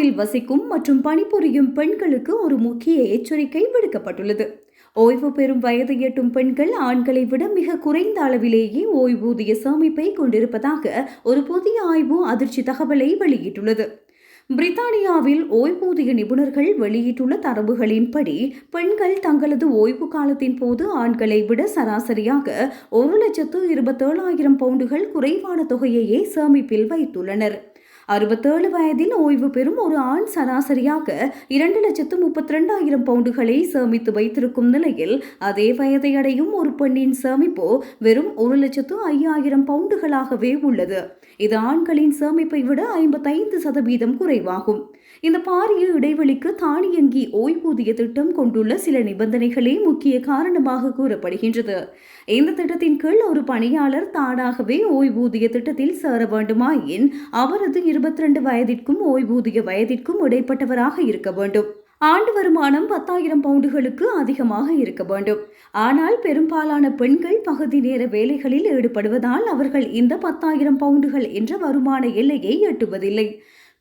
பிரித்தானியாவில் வசிக்கும் மற்றும் பணிபுரியும் பெண்களுக்கு ஒரு முக்கிய எச்சரிக்கை விடுக்கப்பட்டுள்ளது. ஓய்வு பெறும் வயதை எட்டும் பெண்கள் ஆண்களை விட மிக குறைந்த அளவிலேயே ஓய்வூதிய சேமிப்பை கொண்டிருப்பதாக ஒரு புதிய ஆய்வு அதிர்ச்சி தகவலை வெளியிட்டுள்ளது. பிரித்தானியாவில் ஓய்வூதிய நிபுணர்கள் வெளியிட்டுள்ள தரவுகளின்படி பெண்கள் தங்களது ஓய்வு காலத்தின் போது ஆண்களை விட சராசரியாக 1,27,000 பவுண்டுகள் குறைவான தொகையையே சேமிப்பில் வைத்துள்ளனர். 67 வயதில் ஓய்வு பெறும் ஒரு ஆண் சராசரியாக 2,32,000 பவுண்டுகளை சேமித்து வைத்திருக்கும் நிலையில், அதே வயதை அடையும் ஒரு பெண்ணின் சேமிப்போ வெறும் 1,05,000 பவுண்டுகளாகவே உள்ளது. இது ஆண்களின் சேமிப்பை விட 55% குறைவாகும். இந்த பாரிய இடைவெளிக்கு தானியங்கி ஓய்வூதிய திட்டம் கொண்டுள்ள சில நிபந்தனைகளே முக்கிய காரணமாக கூறப்படுகின்றது. இந்த திட்டத்தின் கீழ் ஒரு பணியாளர் தானாகவே ஓய்வூதிய திட்டத்தில் சேர வேண்டுமாயின் அவரது 22 வயதிற்கும் ஓய்வூதிய வயதிற்கும் இடைப்பட்டவராக இருக்க வேண்டும். ஆண்டு வருமானம் 10,000 பவுண்டுகளுக்கு அதிகமாக இருக்க வேண்டும். ஆனால் பெரும்பாலான பெண்கள் பகுதி நேர வேலைகளில் ஈடுபடுவதால் அவர்கள் இந்த 10,000 பவுண்டுகள் என்ற வருமான எல்லையை எட்டுவதில்லை.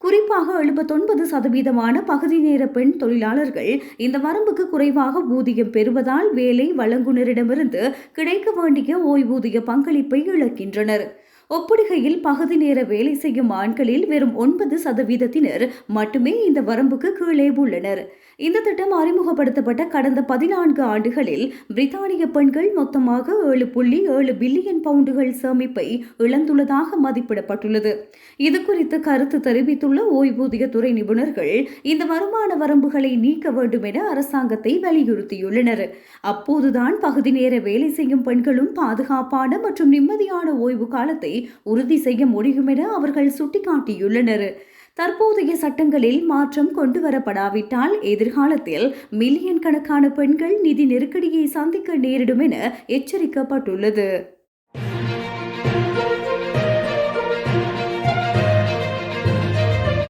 குறிப்பாக 79% பகுதி நேர பெண் தொழிலாளர்கள் இந்த வரம்புக்கு குறைவாக ஊதியம் பெறுவதால் வேலை வழங்குனரிடமிருந்து கிடைக்க வேண்டிய ஓய்வூதிய பங்களிப்பை இழக்கின்றனர். ஒப்பிடுகையில் பகுதி நேர வேலை செய்யும் ஆண்களில் வெறும் 9% மட்டுமே இந்த வரம்புக்கு கீழே உள்ளனர். இந்த திட்டம் அறிமுகப்படுத்தப்பட்ட கடந்த 14 ஆண்டுகளில் பிரித்தானிய பெண்கள் மொத்தமாக 7.7 பில்லியன் பவுண்டுகள் சேமிப்பை இழந்துள்ளதாக மதிப்பிடப்பட்டுள்ளது. இதுகுறித்து கருத்து தெரிவித்துள்ள ஓய்வூதியத்துறை நிபுணர்கள் இந்த வருமான வரம்புகளை நீக்க வேண்டும் என அரசாங்கத்தை வலியுறுத்தியுள்ளனர். அப்போதுதான் பகுதி நேர வேலை செய்யும் பெண்களும் பாதுகாப்பான மற்றும் நிம்மதியான ஓய்வு காலத்தை உறுதி செய்ய முடியும் என அவர்கள் சுட்டிக்காட்டியுள்ளனர். தற்போதைய சட்டங்களில் மாற்றம் கொண்டுவரப்படாவிட்டால் எதிர்காலத்தில் மில்லியன் கணக்கான பெண்கள் நிதி நெருக்கடியை சந்திக்க நேரிடும் என எச்சரிக்கப்பட்டுள்ளது.